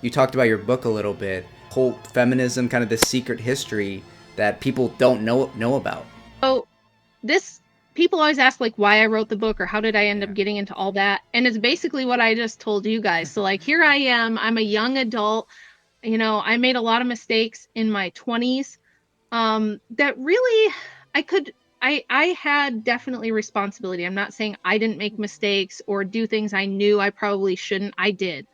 You talked about your book a little bit, whole feminism, kind of this secret history that people don't know about. So this people always ask like why I wrote the book or how did I end up Yeah. getting into all that. And it's basically what I just told you guys. So like here I am, I'm a young adult. I made a lot of mistakes in my 20s. That really I could I had definitely responsibility. I'm not saying I didn't make mistakes or do things I knew I probably shouldn't. I did.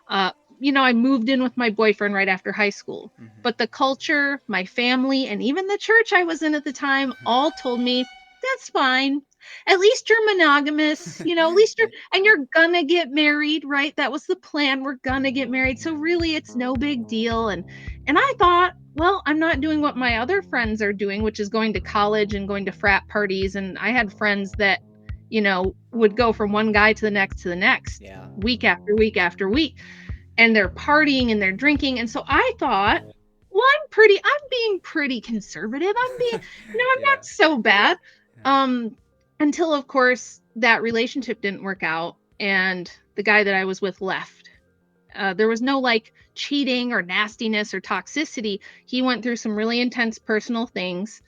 Uh, I moved in with my boyfriend right after high school. Mm-hmm. But the culture, my family, and even the church I was in at the time all told me that's fine. At least you're monogamous, at least you're gonna get married, right? That was the plan. We're gonna get married. So really it's no big deal. And I thought, well, I'm not doing what my other friends are doing, which is going to college and going to frat parties. And I had friends that, would go from one guy to the next, Yeah. week after week after week. And they're partying and they're drinking. And so I thought, well, I'm being pretty conservative. I'm Yeah. not so bad. Yeah. Um, until of course that relationship didn't work out and the guy that I was with left. There was no like cheating or nastiness or toxicity. He went through some really intense personal things,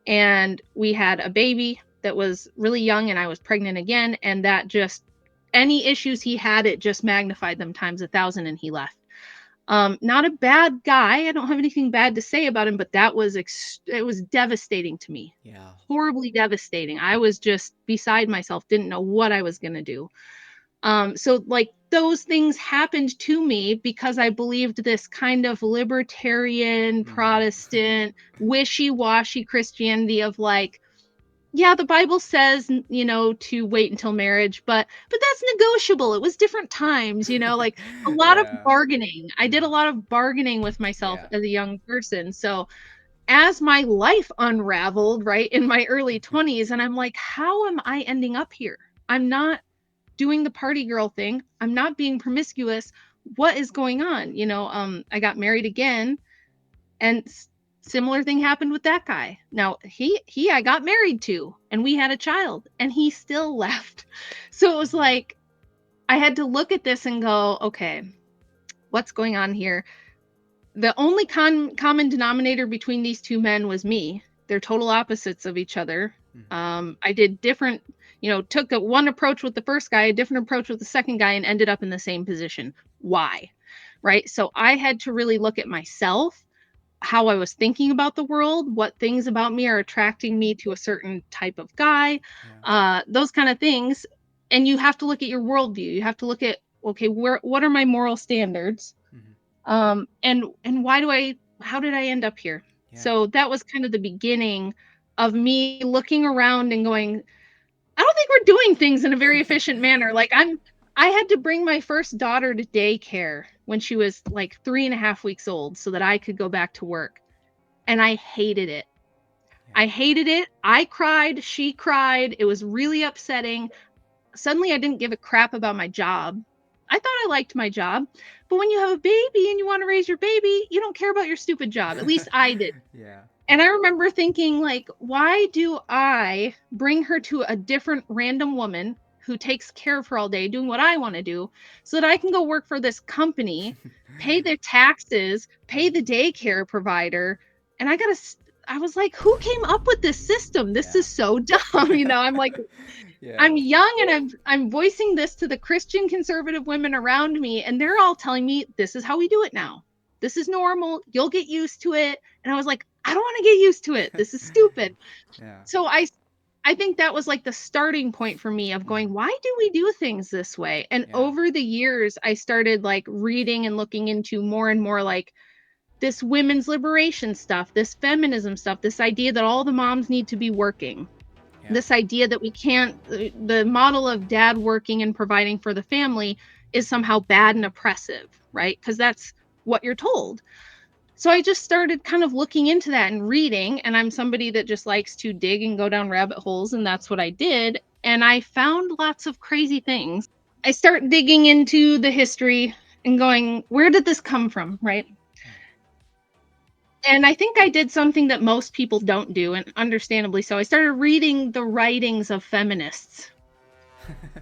and we had a baby that was really young, and I was pregnant again. And that just, any issues he had, it just magnified them times 1,000, and he left. Not a bad guy. I don't have anything bad to say about him, but it was devastating to me. Yeah. Horribly devastating. I was just beside myself, didn't know what I was going to do. So like those things happened to me because I believed this kind of libertarian, Mm-hmm. Protestant, wishy-washy Christianity of like, yeah, the Bible says, to wait until marriage, but that's negotiable. It was different times, like a lot of Yeah. bargaining. I did a Mm-hmm. lot of bargaining with myself Yeah. as a young person. So as my life unraveled, right, in my early 20s, and I'm like, how am I ending up here? I'm not doing the party girl thing. I'm not being promiscuous. What is going on? I got married again, and similar thing happened with that guy. Now, he I got married to, and we had a child, and he still left. So it was like I had to look at this and go, okay, what's going on here? The only common denominator between these two men was me. They're total opposites of each other. Mm-hmm. I did different, took one approach with the first guy, a different approach with the second guy, and ended up in the same position. Why? Right. So I had to really look at myself, how I was thinking about the world, what things about me are attracting me to a certain type of guy, Yeah. those kind of things. And you have to look at your worldview. You have to look at, okay, what are my moral standards? Mm-hmm. And how did I end up here? Yeah. So that was kind of the beginning of me looking around and going, I don't think we're doing things in a very efficient manner. Like I had to bring my first daughter to daycare when she was like 3.5 weeks old so that I could go back to work. And I hated it. Yeah. I hated it. I cried. She cried. It was really upsetting. Suddenly I didn't give a crap about my job. I thought I liked my job, but when you have a baby and you want to raise your baby, you don't care about your stupid job. At least I did. Yeah. And I remember thinking like, why do I bring her to a different random woman who takes care of her all day doing what I want to do so that I can go work for this company, pay their taxes, pay the daycare provider, and I was like, who came up with this system? This Yeah. is so dumb. I'm like, Yeah. I'm young and I'm voicing this to the Christian conservative women around me, and they're all telling me this is how we do it now. This is normal. You'll get used to it. And I was like, I don't want to get used to it. This is stupid. Yeah. So I think that was like the starting point for me of Mm-hmm. going, why do we do things this way? And Yeah. over the years, I started like reading and looking into more and more like this women's liberation stuff, this feminism stuff, this idea that all the moms need to be working, Yeah. this idea that we can't, the model of dad working and providing for the family is somehow bad and oppressive, right? Because that's what you're told. So I just started kind of looking into that and reading, and I'm somebody that just likes to dig and go down rabbit holes, and that's what I did. And I found lots of crazy things. I start digging into the history and going, where did this come from, right? And I think I did something that most people don't do, and understandably so. I started reading the writings of feminists.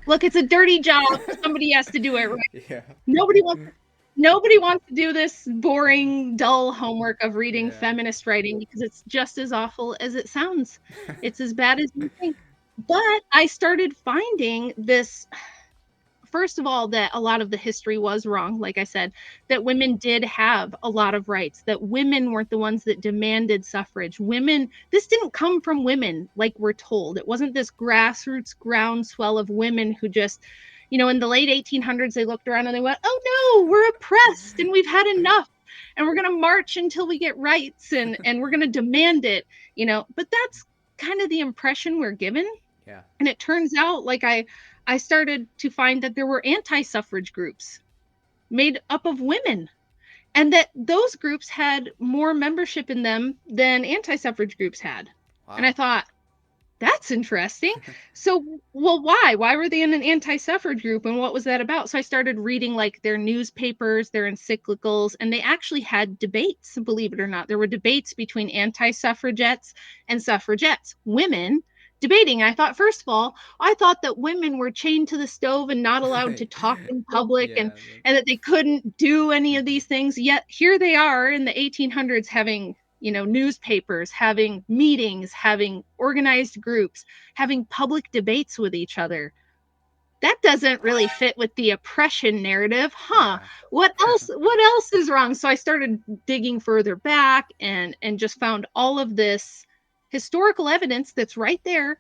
Look, it's a dirty job. Somebody has to do it right. Yeah. Nobody wants. Nobody wants to do this boring, dull homework of reading Yeah. feminist writing because it's just as awful as it sounds. It's as bad as you think. But I started finding this, first of all, that a lot of the history was wrong, like I said, that women did have a lot of rights, that women weren't the ones that demanded suffrage. Women, this didn't come from women like we're told. It wasn't this grassroots groundswell of women who just, in the late 1800s, they looked around and they went, oh no, we're oppressed and we've had enough. And we're going to march until we get rights and we're going to demand it, But that's kind of the impression we're given. Yeah. And it turns out, like I started to find that there were anti-suffrage groups made up of women, and that those groups had more membership in them than anti-suffrage groups had. And I Wow. thought, that's interesting. So, well, why were they in an anti-suffrage group, and what was that about? So I started reading like their newspapers, their encyclicals, and they actually had debates, believe it or not. There were debates between anti-suffragettes and suffragettes, women debating. I thought, first of all, I thought that women were chained to the stove and not allowed to Right. talk in public, and Yeah. and that they couldn't do any of Mhm. these things. Yet here they are in the 1800s having, newspapers, having meetings, having organized groups, having public debates with each other. That doesn't really fit with the oppression narrative, huh? Yeah. What else is wrong? So I started digging further back and just found all of this historical evidence that's right there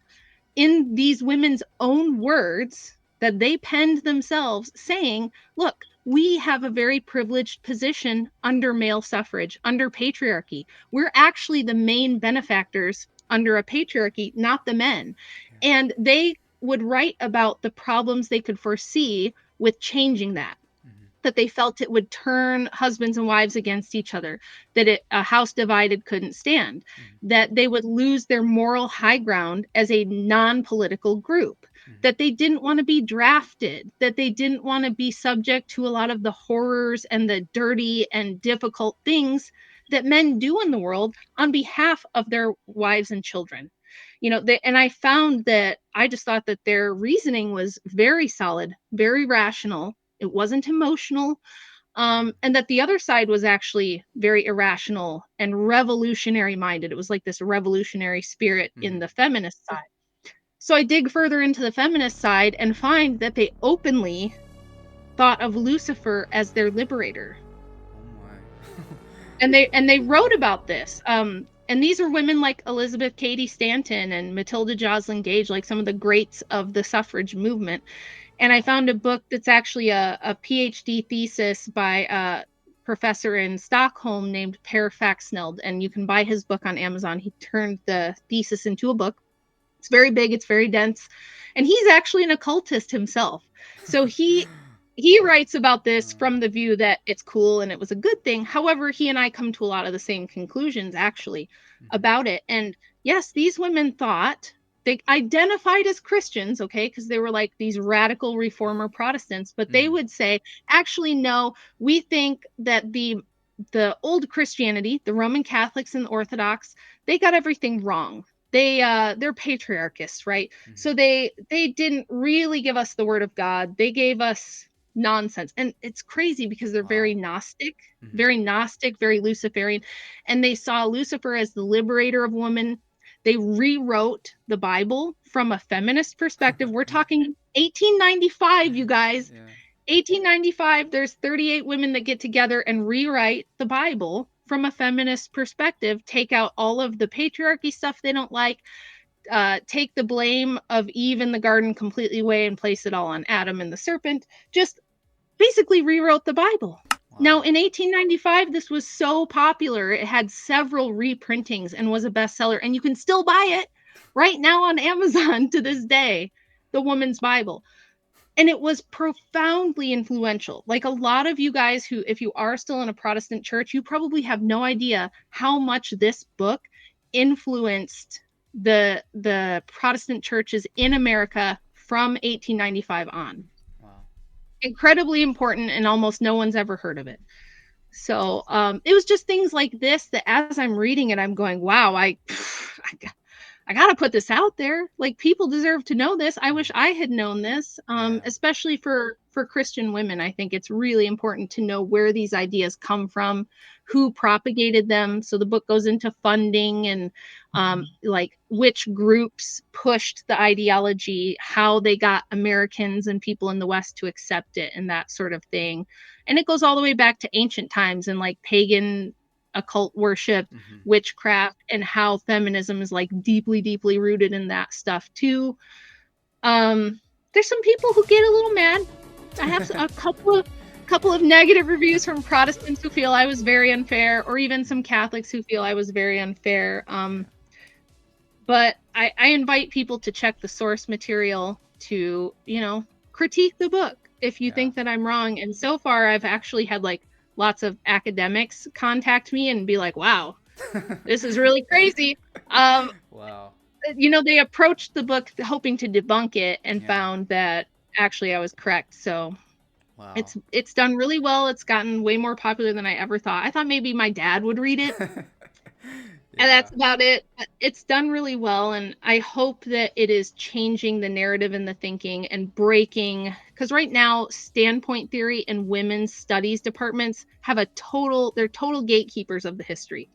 in these women's own words that they penned themselves, saying, look, we have a very privileged position under male suffrage, under patriarchy. We're actually the main benefactors under a patriarchy, not the men. Yeah. And they would write about the problems they could foresee with changing that. Mhm. That they felt it would turn husbands and wives against each other, that a house divided couldn't stand, Mhm. that they would lose their moral high ground as a non-political group, Mhm. that they didn't want to be drafted, that they didn't want to be subject to a lot of the horrors and the dirty and difficult things that men do in the world on behalf of their wives and children. And I found that I just thought that their reasoning was very solid, very rational. It wasn't emotional. Mhm. And that the other side was actually very irrational and revolutionary minded. It was like this revolutionary spirit in Mhm. the feminist side. So I dig further into the feminist side and find that they openly thought of Lucifer as their liberator. Oh my. And they wrote about this. And these are women like Elizabeth Cady Stanton and Matilda Joslyn Gage, like some of the greats of the suffrage movement. And I Wow. found a book that's actually a PhD thesis by a professor in Stockholm named Per Faxneld, and you can buy his book on Amazon. He turned the thesis into a book. It's very big, it's very dense, and he's actually an occultist himself. So he writes about this Uh, from the view that it's cool and it was a good thing. However, he and I come to a lot of the same conclusions actually mhm. about it. And yes, these women thought, they identified as Christians, okay, because they were like these radical reformer Protestants, but they Mhm. would say, actually, no, we think that the old Christianity, the Roman Catholics and the Orthodox, they got everything wrong. They're patriarchists, right? Mhm. So they didn't really give us the word of God. They gave us nonsense. And it's crazy because they're Wow. Mhm. very Gnostic, very Luciferian, and they saw Lucifer as the liberator of women. They rewrote the Bible from a feminist perspective. We're talking 1895, you guys. Yeah. 1895, there's 38 women that get together and rewrite the Bible from a feminist perspective, take out all of the patriarchy stuff they don't like, take the blame of Eve in the garden completely away and place it all on Adam and the serpent. Just basically rewrote the Bible. Now, Wow. in 1895, this was so popular. It had several reprintings and was a bestseller, and you can still buy it right now on Amazon to this day, The Woman's Bible. And it was profoundly influential. Like a lot of you guys who, if you are still in a Protestant church, you probably have no idea how much this book influenced the Protestant churches in America from 1895 on. Wow. Incredibly important, and almost no one's ever heard of it. So it was just things like this that as I'm reading it, I'm going, wow, I got to put this out there. Like people deserve to know this. I wish Mhm. I had known this, Yeah. especially for Christian women, I think it's really important to know where these ideas come from, who propagated them. So the book goes into funding and like which groups pushed the ideology, how they got Americans and people in the West to accept it, and that sort of thing. And it goes all the way back to ancient times and like pagan occult worship, witchcraft, and how feminism is like deeply, deeply rooted in that stuff too. There's some people who get a little mad. I have a couple of negative reviews from Protestants who feel I was very unfair, or even some Catholics who feel I was very unfair. But I invite people to check the source material, to, you know, critique the book if you think that I'm wrong. And so far, I've actually had like lots of academics contact me and be like, wow, this is really crazy. Wow. You know, they approached the book hoping to debunk it and found that actually I was correct. So Wow. it's done really well. It's gotten way more popular than I ever thought. I thought maybe my dad would read it. And that's about it. It's done really well, and I hope that it is changing the narrative and the thinking and breaking, because right now standpoint theory and women's studies departments have they're total gatekeepers of the history.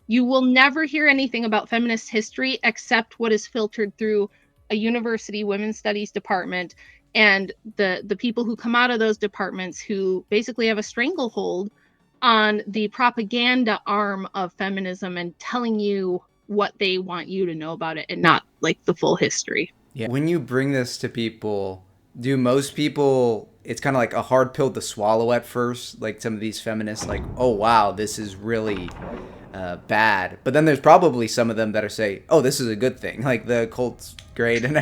You will never hear anything about feminist history except what is filtered through a university women's studies department and the people who come out of those departments, who basically have a stranglehold on the propaganda arm of feminism and telling you what they want you to know about it, and not like the full history. Yeah. When you bring this to people, do most people, it's kind of like a hard pill to swallow at first, like some of these feminists, like, oh wow, this is really bad, but then there's probably some of them that are say, oh, this is a good thing, like the cult's great and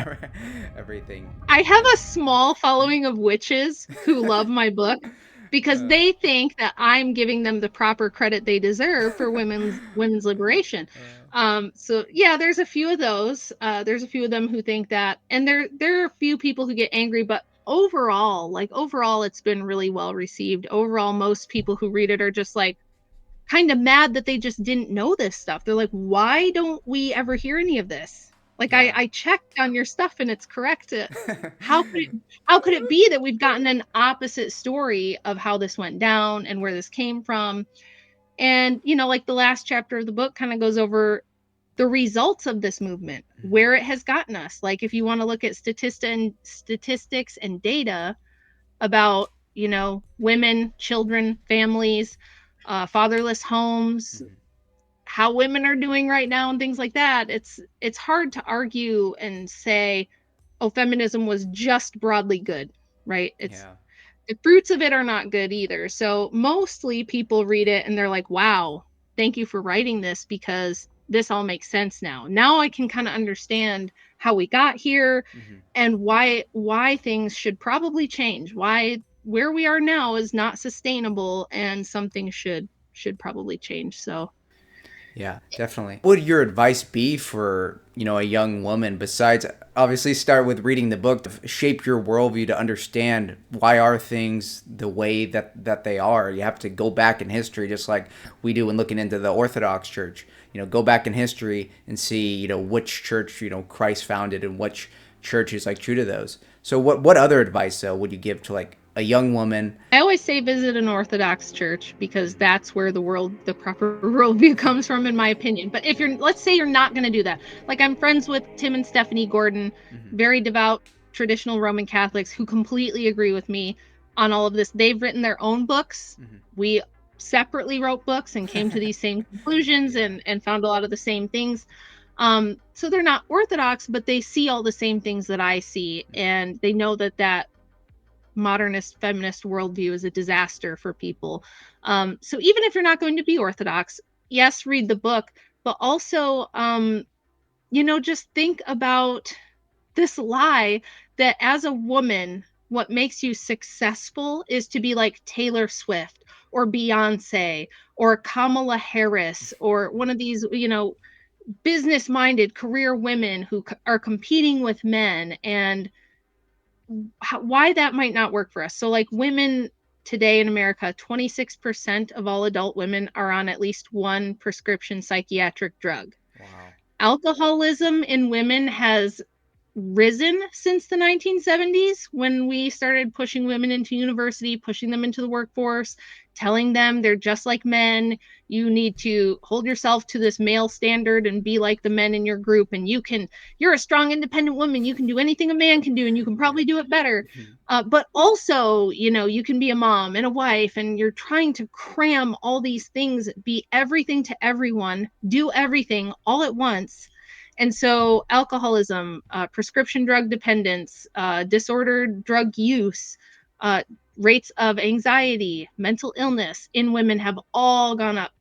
everything. I have a small following of witches who love my book because they think that I'm giving them the proper credit they deserve for women's liberation. So yeah, there's a few of those. There's a few of them who think that, and there are a few people who get angry, but overall, it's been really well received. Overall, most people who read it are just like kind of mad that they just didn't know this stuff. They're like, why don't we ever hear any of this? Like, I checked on your stuff and it's correct. How could it be that we've gotten an opposite story of how this went down and where this came from? And, you know, like the last chapter of the book kind of goes over the results of this movement, where it has gotten us. Like, if you want to look at statistics and data about, you know, women, children, families, fatherless homes, how women are doing right now and things like that, it's hard to argue and say, oh, feminism was just broadly good, right? The fruits of it are not good either. So mostly people read it and they're like, wow, thank you for writing this, because this all makes sense now. Now I can kind of understand how we got here and why things should probably change, why where we are now is not sustainable and something should probably change. So yeah, definitely. What would your advice be for, you know, a young woman, besides obviously start with reading the book to shape your worldview, to understand why are things the way that they are? You have to go back in history, just like we do when looking into the Orthodox Church. You know, go back in history and see, you know, which church, you know, Christ founded and which church is like true to those. So what other advice would you give to like a young woman? I always say visit an Orthodox church, because that's where the proper worldview comes from, in my opinion. But if let's say you're not going to do that. Like, I'm friends with Tim and Stephanie Gordon, very devout traditional Roman Catholics who completely agree with me on all of this. They've written their own books. We separately wrote books and came to these same conclusions and found a lot of the same things. So they're not Orthodox, but they see all the same things that I see, and they know that modernist feminist worldview is a disaster for people. So even if you're not going to be Orthodox, yes, read the book, but also, you know, just think about this lie that as a woman, what makes you successful is to be like Taylor Swift or Beyonce or Kamala Harris or one of these, you know, business-minded career women who are competing with men, and why that might not work for us. So like, women today in America, 26% of all adult women are on at least one prescription psychiatric drug. Wow. Alcoholism in women has risen since the 1970s when we started pushing women into university, pushing them into the workforce, telling them they're just like men. You need to hold yourself to this male standard and be like the men in your group. And you're a strong, independent woman. You can do anything a man can do, and you can Yeah. probably do it better. Mhm. But also, you can be a mom and a wife, and you're trying to cram all these things, be everything to everyone, do everything all at once. And so, alcoholism, prescription drug dependence, disordered drug use, uh, rates of anxiety, mental illness in women have all gone up.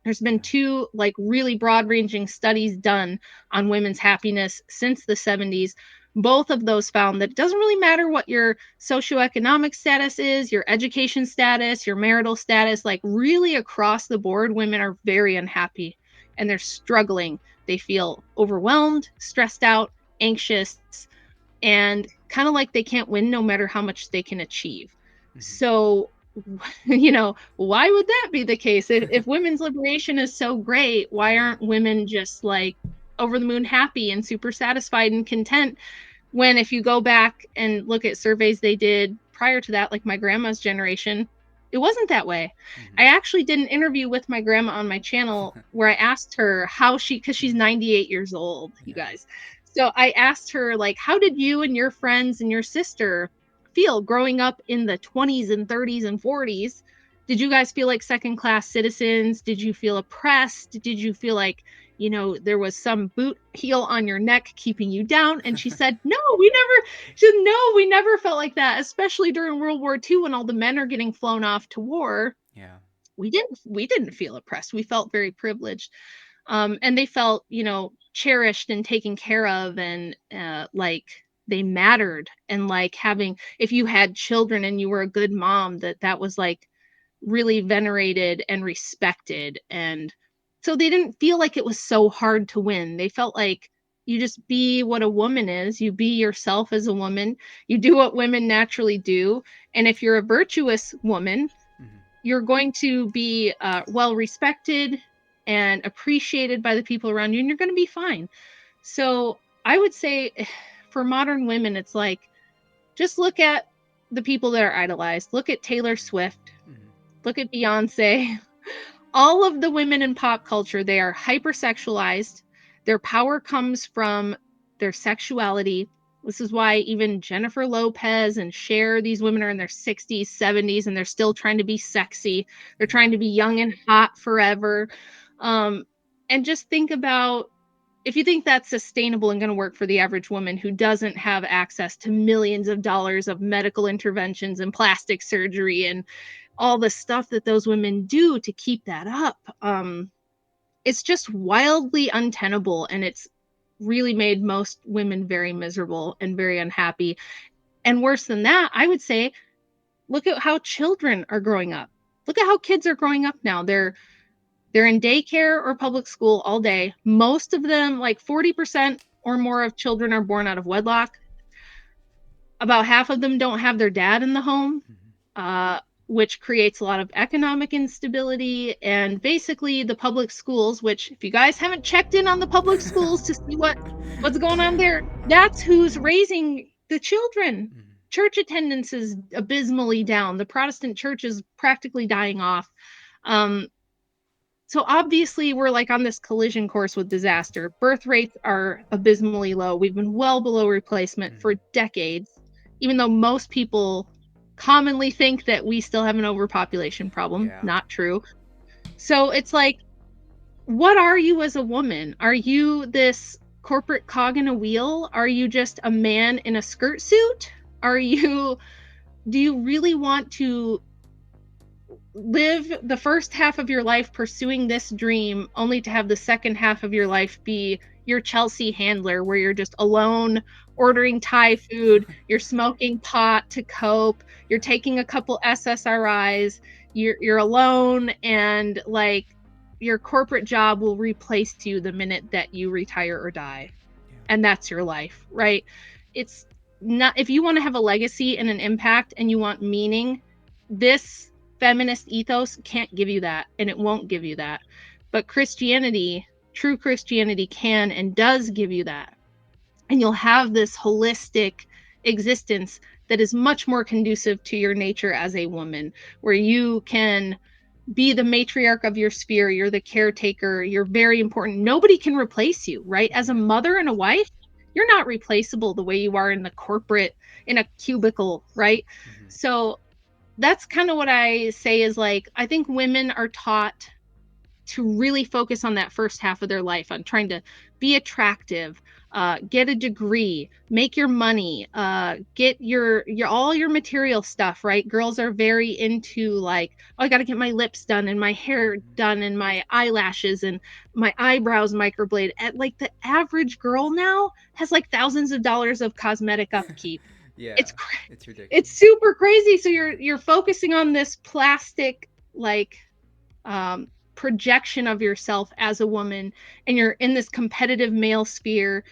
There's been Yeah. two like really broad ranging studies done on women's happiness since the 70s. Both of those found that it doesn't really matter what your socioeconomic status is, your education status, your marital status, like really across the board, women are very unhappy and they're struggling. They feel overwhelmed, stressed out, anxious, and kind of like they can't win no matter how much they can achieve. Mhm. So, why would that be the case? If women's liberation is so great, why Yeah. aren't women just like over the moon happy and super satisfied and content? When if you go back and look at surveys they did prior to that, like my grandma's generation, it wasn't that way. I Mhm. actually did an interview with my grandma on my channel where I asked her how because she's 98 years old, you Yeah. guys. So I asked her, like, how did you and your friends and your sister feel growing up in the 20s and 30s and 40s? Did you guys feel like second class citizens? Did you feel oppressed? Did you feel like, there was some boot heel on your neck keeping you down? And she said, no, she said, no, we never felt like that, especially during World War II when all the men are getting flown off to war. Yeah. We didn't feel oppressed. We felt very privileged. And they felt, cherished and taken care of, and like they mattered. And like having, if you had children and you were a good mom, that was like really venerated and respected. And so they didn't feel like it was so hard to win. They felt like you just be what a woman is, you be yourself as a woman, you do what women naturally do. And if you're a virtuous woman, Mhm. you're going to be well respected and appreciated by the people around you, and you're going to be fine. So I would say for modern women, it's like just look at the people that are idolized. Look at Taylor Swift. Mhm. Look at Beyonce. All of the women in pop culture, they are hypersexualized. Their power comes from their sexuality. This is why even Jennifer Lopez and Cher, these women are in their 60s, 70s, and they're still trying to be sexy. They're Yeah. trying to be young and hot forever. Um, and just think about, if you think that's sustainable and going to work for the average woman who doesn't have access to millions of dollars of medical interventions and plastic surgery and all the stuff that those women do to keep that up, it's just wildly untenable, and it's really made most women very miserable and very unhappy. And worse than that, I would say, look at how children are growing up. Look at how kids are growing up now. They're in daycare or public school all day. Most of them, like 40% or more of children, are born out of wedlock. About half of them don't have their dad in the home, Mhm. uh, which creates a lot of economic instability. And basically, the public schools, which, if you guys haven't checked in on the public schools to see what's going on there, that's who's raising the children. Mhm. Church attendance is abysmally down. The Protestant church is practically dying off. Um, so obviously, we're like on this collision course with disaster. Birth rates are abysmally low. We've been well below replacement for Mhm. decades, even though most people commonly think that we still have an overpopulation problem. Yeah. Not true. So it's like, what are you as a woman? Are you this corporate cog in a wheel? Are you just a man in a skirt suit? Do you really want to live the first half of your life pursuing this dream only to have the second half of your life be your Chelsea handler, where you're just alone ordering Thai food, you're smoking pot to cope, you're Yeah. taking a couple SSRIs, you're alone, and like your corporate job will replace you the minute that you retire or die, Yeah. and that's your life, right? It's not, if you want to have a legacy and an impact and you want meaning, this feminist ethos can't give you that, and it won't give you that. But Christianity, true Christianity, can and does give you that. and you'll have this holistic existence that is much more conducive to your nature as a woman, where you can be the matriarch of your sphere, you're the caretaker, you're very important. Nobody can replace you, right? As a Yeah. mother and a wife, you're not replaceable the way you are in the corporate, in a cubicle, right? Hmm. So that's kind of what I say is like, I think women are taught to really focus on that first half of their life on trying to be attractive, get a degree, make your money, get your all your material stuff, right? Girls are very into like, oh, I got to get my lips done and my hair Hmm. done and my eyelashes and my eyebrows microblade. At like the average girl now has like thousands of dollars of cosmetic upkeep. Yeah, It's it's it's ridiculous. super crazy. So Yeah. you're focusing on this plastic like um, projection of yourself as a woman, and you're in this competitive male sphere,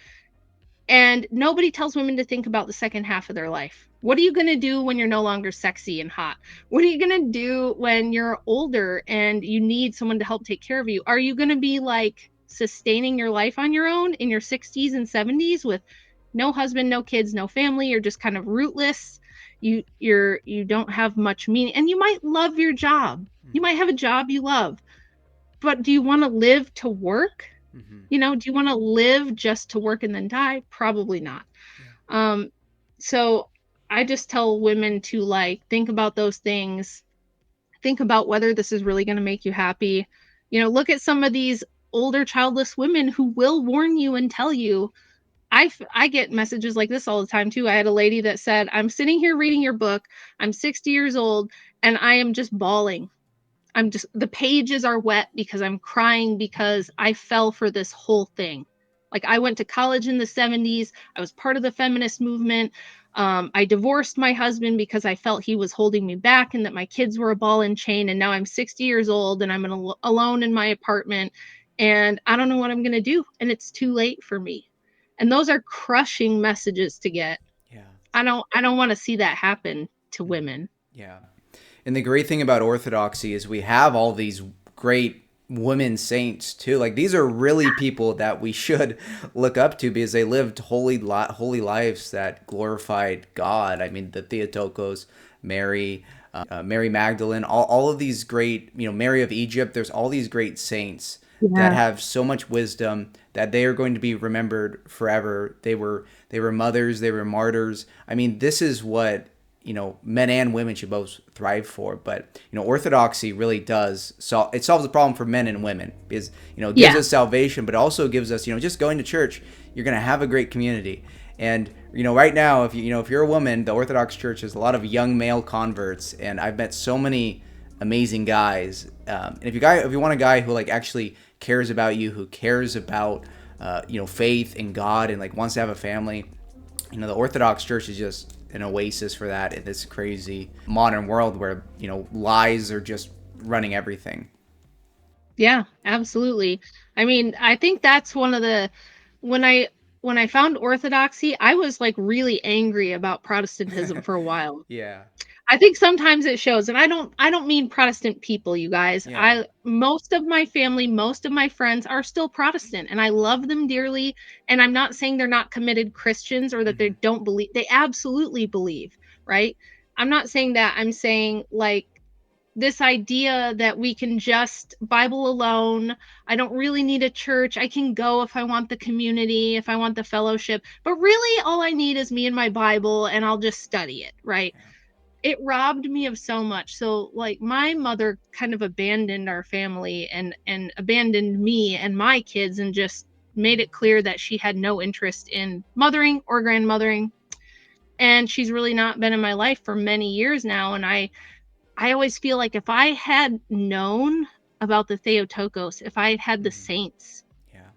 and nobody tells women to think about the second half of their life. What are you going to do when you're no longer sexy and hot? What are you going to do when you're older and you need someone to help take care of you? Are you going to be like sustaining your life on your own in your 60s and 70s with no husband, no kids, no family? You're just kind of rootless. You don't have much meaning, and you might love your job. You Hmm. might have a job you love, but do you want to live to work? Hmm. Do you want to live just to work and then die? Probably not. Yeah. Um, so I just tell women to like think about those things, think about whether this is really going to make you happy. Look at some of these older childless women who will warn you and tell you. I get messages like this all the time too. I had a lady that said, "I'm sitting here reading your book. I'm 60 years old and I am just bawling. The pages are wet because I'm crying because I fell for this whole thing. Like, I went to college in the 70s. I was part of the feminist movement. I divorced my husband because I felt he was holding me back and that my kids were a ball and chain. And now I'm 60 years old and I'm alone in my apartment and I don't know what I'm going to do. And it's too late for me." And those are crushing messages to get. Yeah. I don't want to see that happen to Mhm. women. Yeah. And the great thing about Orthodoxy is we have all these great women saints too. Like these are really people that we should look up to because they lived holy lives that glorified God. I mean, the Theotokos, Mary, Mary Magdalene, all of these great, Mary of Egypt. There's all these great saints that Yeah. have so much wisdom that they are going to be remembered forever. They were mothers, they were martyrs. I mean, this is what men and women should both thrive for. But Orthodoxy really does it solves the problem for men and women because it gives Yeah. us salvation, but it also gives us just going to church. You're gonna have a great community, and right now, if you're a woman, the Orthodox Church has a lot of young male converts, and I've met so many amazing guys. And if you want a guy who like actually cares about you, who cares about faith in God, and like wants to have a family, the Orthodox Church is just an oasis for that in this crazy modern world where lies are just running everything. Yeah, absolutely. I mean, I think that's one of the when I when I found Orthodoxy, I was like really angry about Protestantism for a while. Yeah. I think sometimes it shows, and I don't mean Protestant people, you guys. Yeah. I Most of my family, most of my friends are still Protestant and I love them dearly, and I'm not saying they're not committed Christians or that they Hmm. don't believe. They absolutely believe, right? I'm not saying that. I'm saying like this idea that we can just Bible alone. I don't really need a church. I can go if I want the community, if I want the fellowship. But really, all I need is me and my Bible, and I'll just study it, right? Yeah. It robbed me of so much. So, like, my mother kind of abandoned our family and abandoned me and my kids, and just made it clear that she had no interest in mothering or grandmothering. And she's really not been in my life for many years now. And I always feel like if I had known about the Theotokos, if I had had the Hmm. saints, Yeah.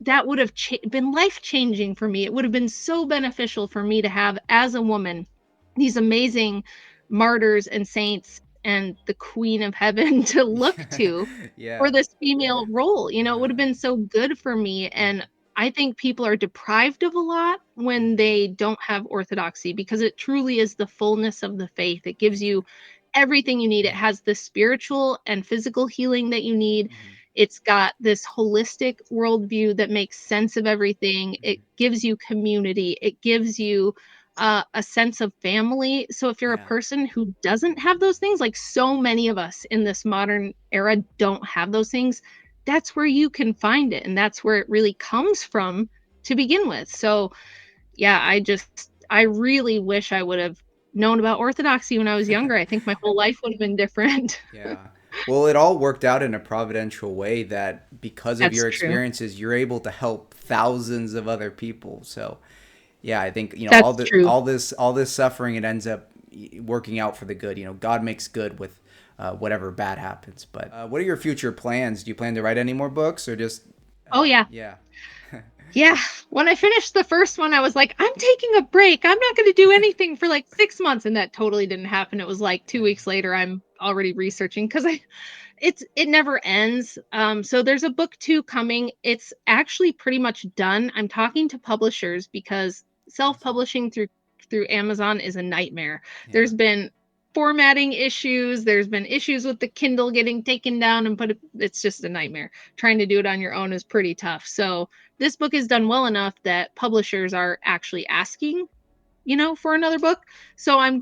that would have been life changing for me. It would have been so beneficial for me to have, as a woman, these amazing martyrs and saints and the Queen of Heaven to look to for Yeah. this female role. It would Uh-huh. have been so good for me. And Hmm. I think people are deprived of a lot when Hmm. they don't have orthodoxy, because it truly is the fullness of the faith. It gives you Exactly. everything you need. It Yeah. has the spiritual and physical healing that you need. Hmm. It's got this holistic worldview that makes sense of everything. It Mhm. gives you community. It gives you a sense of family. So if you're a Yeah. person who doesn't have those things, like so many of us in this modern era don't have those things, that's where you can find it. And that's where it really comes from to begin with. So yeah, I really wish I would have known about Orthodoxy when I was younger. I think my whole life would have been different. Yeah. Well, it all worked out in a providential way that because of That's your true. experiences, you're able to help thousands of other people. So, yeah, I think, That's true. all this suffering, it ends up working out for the good. God makes good with whatever bad happens. But what are your future plans? Do you plan to write any more books or just Oh yeah. yeah. Yeah, when I finished the first one, I was like, "I'm taking a break. I'm not gonna do anything for, like, 6 months," and that totally didn't happen. It was, like, 2 Yeah. weeks later, I'm already researching because it never ends. So there's a book 2 coming. It's actually pretty much done. I'm talking to publishers because Awesome. self-publishing through Amazon is a nightmare. Yeah. There's been formatting issues, there's been issues with the Kindle getting taken down and it's just a nightmare. Trying to do it on your own is pretty tough. So this book is done well enough that publishers are actually asking, for another book. So I'm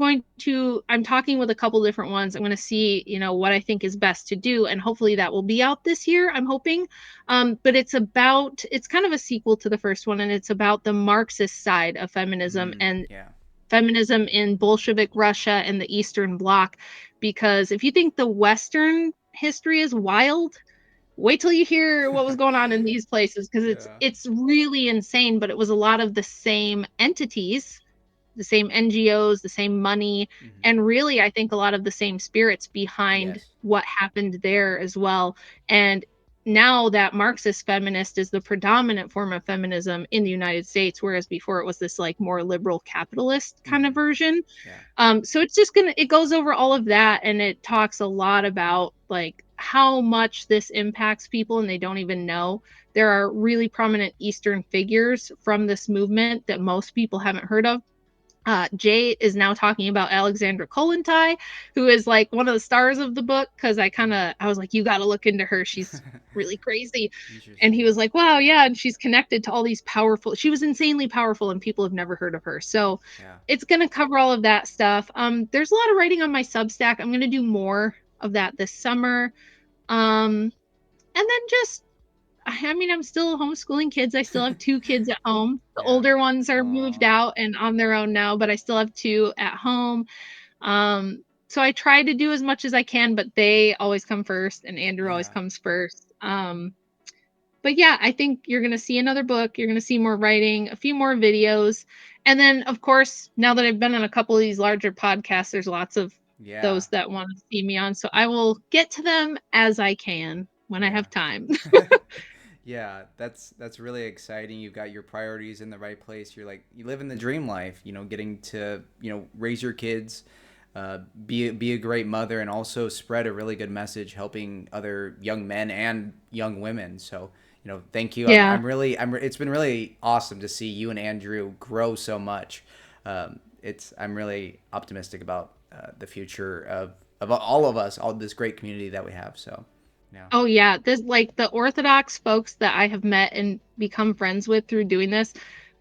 talking with a couple different ones. I'm going to see, what I think is best to do. And hopefully that will be out this year. I'm hoping. But it's kind of a sequel to the first one. And it's about the Marxist side of feminism Mm, and yeah. feminism in Bolshevik Russia and the Eastern Bloc. Because if you think the Western history is wild, wait till you hear what was going on in these places because it's Yeah. it's really insane, but it was a lot of the same entities, the same NGOs, the same money, Hmm. and really I think a lot of the same spirits behind Yes. what happened there as well. And now that Marxist feminist is the predominant form of feminism in the United States, whereas before it was this like more liberal capitalist kind of Hmm. version. Yeah. So it goes over all of that and it talks a lot about like how much this impacts people and they don't even know. There are really prominent Eastern figures from this movement that most people haven't heard of. Jay is now talking about Alexandra Kollontai, who is like one of the stars of the book. Cause I was like, you got to look into her. She's really crazy. And he Interesting. was like, wow, yeah. And she's connected to all these she was insanely powerful and people have never heard of her. So Yeah. it's going to cover all of that stuff. There's a lot of writing on my Substack. I'm going to do more of that this summer. And then just I mean, I'm still homeschooling kids. I still have 2 kids at home. The Yeah. older ones are moved Aw. out and on their own now, but I still have 2 at home. So I try to do as much as I can, but they always come first and Andrew always Yeah. comes first. But yeah, I think you're going to see another book, you're going to see more writing, a few more videos. And then of course, now that I've been on a couple of these larger podcasts, there's lots of Yeah. those that want to see me on. So I will get to them as I can when I Yeah. have time. Yeah, that's really exciting. You've got your priorities in the right place. You're like you live in the dream life, getting to, raise your kids, be a great mother and also spread a really good message helping other young men and young women. So, thank you. Yeah. It's been really awesome to see you and Andrew grow so much. I'm really optimistic about the future of all of us, all this great community that we have. So, yeah. Oh yeah, this like the Orthodox folks that I have met and become friends with through doing this,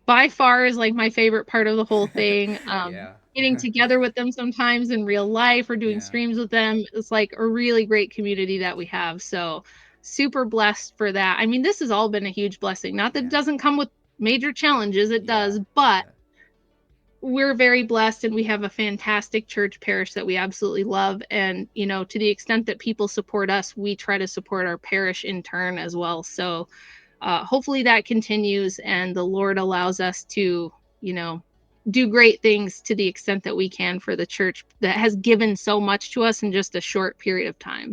by far is like my favorite part of the whole thing. Yeah. Getting together with them sometimes in real life or doing Yeah. streams with them is like a really great community that we have. So super blessed for that. I mean, this has all been a huge blessing. Not that it Yeah. doesn't come with major challenges, it Yeah. does, but Yeah. we're very blessed and we have a fantastic church parish that we absolutely love. And, to the extent that people support us, we try to support our parish in turn as well. So hopefully that continues and the Lord allows us to, you know, do great things to the extent that we can for the church that has given so much to us in just a short period of time.